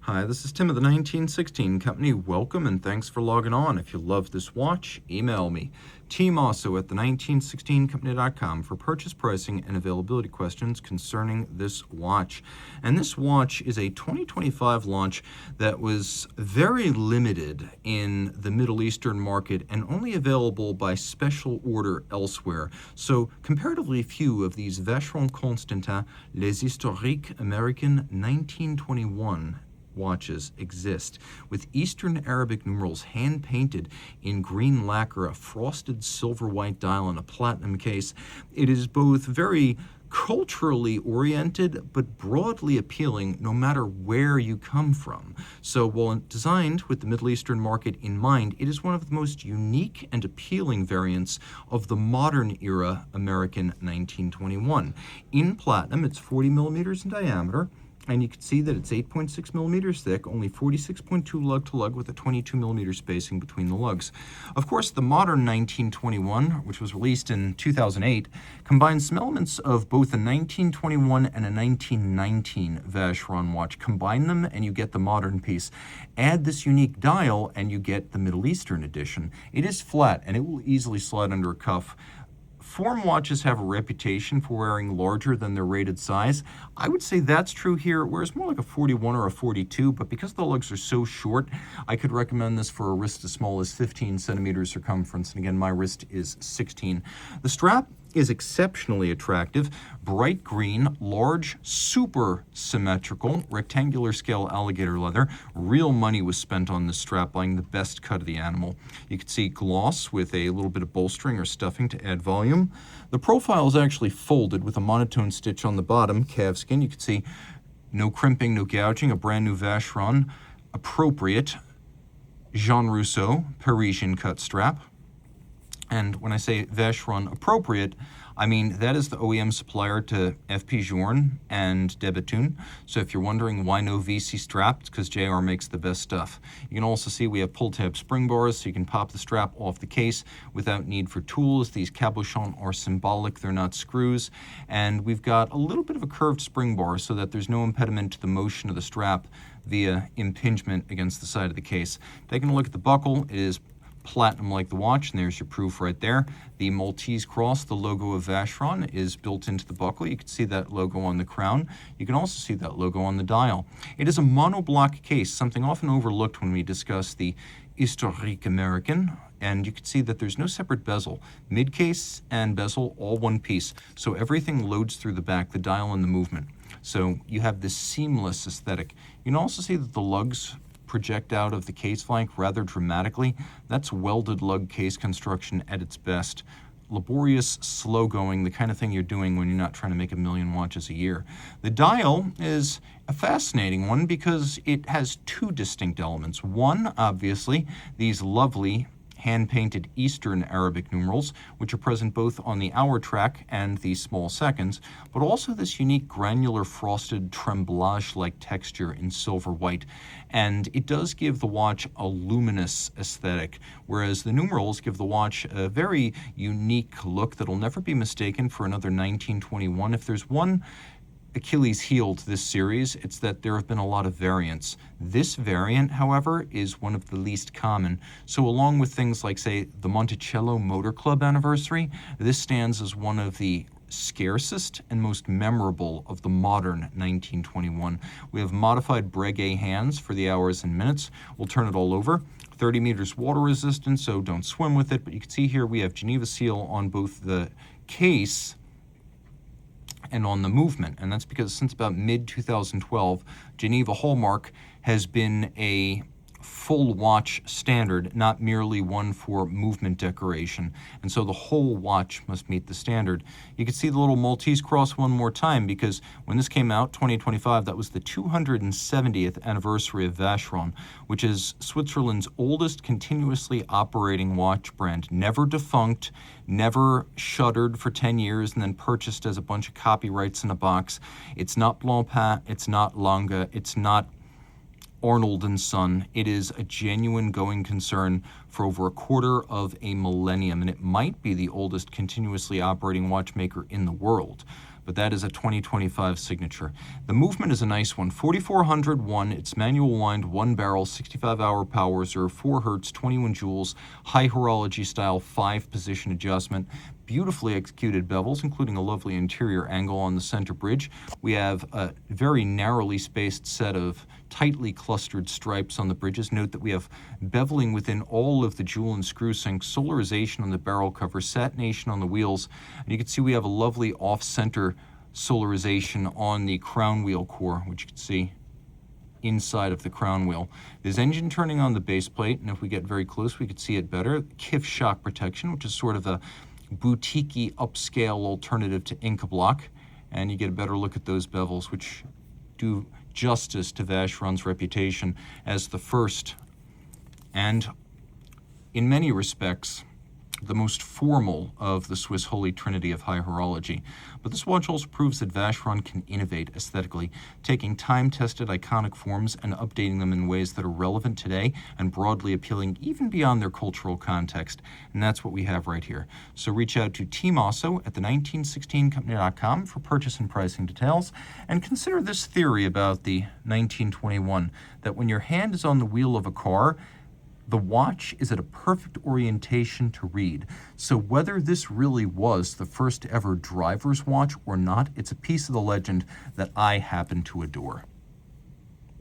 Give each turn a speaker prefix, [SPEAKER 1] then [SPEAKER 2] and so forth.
[SPEAKER 1] Hi, this is Tim of the 1916 Company. Welcome and thanks for logging on. If you love this watch, email me, Team Mosso at the1916company.com for purchase pricing and availability questions concerning this watch. And this watch is a 2025 launch that was very limited in the Middle Eastern market and only available by special order elsewhere. So comparatively few of these Vacheron Constantin Historiques American 1921 watches exist, with Eastern Arabic numerals hand-painted in green lacquer, a frosted silver-white dial, and a platinum case. It is both very culturally oriented but broadly appealing no matter where you come from. So while designed with the Middle Eastern market in mind, it is one of the most unique and appealing variants of the modern era American 1921. In platinum, it's 40 millimeters in diameter, and you can see that it's 8.6 millimeters thick, only 46.2 lug-to-lug with a 22 millimeter spacing between the lugs. Of course, the modern 1921, which was released in 2008, combines some elements of both a 1921 and a 1919 Vacheron watch. Combine them and you get the modern piece. Add this unique dial and you get the Middle Eastern edition. It is flat and it will easily slide under a cuff. Form watches have a reputation for wearing larger than their rated size. I would say that's true here. It wears more like a 41 or a 42, but because the lugs are so short, I could recommend this for a wrist as small as 15 centimeters circumference. And again, my wrist is 16. The strap is exceptionally attractive, bright green, large, super symmetrical, rectangular scale alligator leather. Real money was spent on this strap, buying the best cut of the animal. You can see gloss with a little bit of bolstering or stuffing to add volume. The profile is actually folded with a monotone stitch on the bottom, calfskin. You can see no crimping, no gouging, a brand new Vacheron, appropriate Jean Rousseau Parisian cut strap. And when I say Vacheron appropriate, I mean that is the OEM supplier to Vacheron and de Bethune. So if you're wondering why no VC strap, it's because JR makes the best stuff. You can also see we have pull-tab spring bars, so you can pop the strap off the case without need for tools. These cabochons are symbolic, they're not screws. And we've got a little bit of a curved spring bar so that there's no impediment to the motion of the strap via impingement against the side of the case. Taking a look at the buckle, it is platinum like the watch, and there's your proof right there. The Maltese cross, the logo of Vacheron, is built into the buckle. You can see that logo on the crown. You can also see that logo on the dial. It is a monoblock case, something often overlooked when we discuss the Historiques American, and you can see that there's no separate bezel. Mid-case and bezel, all one piece, so everything loads through the back, the dial and the movement. So you have this seamless aesthetic. You can also see that the lugs project out of the case flank rather dramatically. That's welded lug case construction at its best. Laborious, slow going, the kind of thing you're doing when you're not trying to make a million watches a year. The dial is a fascinating one because it has two distinct elements. One, obviously, these lovely hand-painted Eastern Arabic numerals, which are present both on the hour track and the small seconds, but also this unique granular frosted tremblage-like texture in silver white. And it does give the watch a luminous aesthetic, whereas the numerals give the watch a very unique look that'll never be mistaken for another 1921. If there's one Achilles heel to this series, it's that there have been a lot of variants. This variant, however, is one of the least common. So along with things like, say, the Monticello Motor Club anniversary, this stands as one of the scarcest and most memorable of the modern 1921. We have modified Breguet hands for the hours and minutes. We'll turn it all over. 30 meters water resistant, so don't swim with it. But you can see here we have Geneva seal on both the case and on the movement, and that's because since about mid-2012, Geneva Hallmark has been a full watch standard, not merely one for movement decoration, and so the whole watch must meet the standard. You can see the little Maltese cross one more time because when this came out, 2025, that was the 270th anniversary of Vacheron, which is Switzerland's oldest continuously operating watch brand, never defunct, never shuttered for 10 years and then purchased as a bunch of copyrights in a box. It's not Blancpain, it's not Lange, it's not Arnold & Son. It is a genuine going concern for over a quarter of a millennium, and it might be the oldest continuously operating watchmaker in the world. but that is a 2025 signature. The movement is a nice one. 4401, it's manual wind, 1 barrel, 65-hour power reserve, 4 hertz, 21 joules, high horology style, 5-position adjustment. Beautifully executed bevels, including a lovely interior angle on the center bridge. We have a very narrowly spaced set of tightly clustered stripes on the bridges. Note that we have beveling within all of the jewel and screw sinks, solarization on the barrel cover, satination on the wheels, and you can see we have a lovely off-center solarization on the crown wheel core, which you can see inside of the crown wheel. There's engine turning on the base plate, and if we get very close, we could see it better. KIF shock protection, which is sort of a boutique-y upscale alternative to Inca Block, and you get a better look at those bevels, which do justice to Vacheron's reputation as the first and, in many respects, the most formal of the Swiss Holy Trinity of high horology. But this watch also proves that Vacheron can innovate aesthetically, taking time-tested iconic forms and updating them in ways that are relevant today and broadly appealing even beyond their cultural context. And that's what we have right here. So reach out to Team Mosso at the1916company.com for purchase and pricing details, and consider this theory about the 1921, that when your hand is on the wheel of a car, the watch is at a perfect orientation to read. So whether this really was the first ever driver's watch or not, it's a piece of the legend that I happen to adore.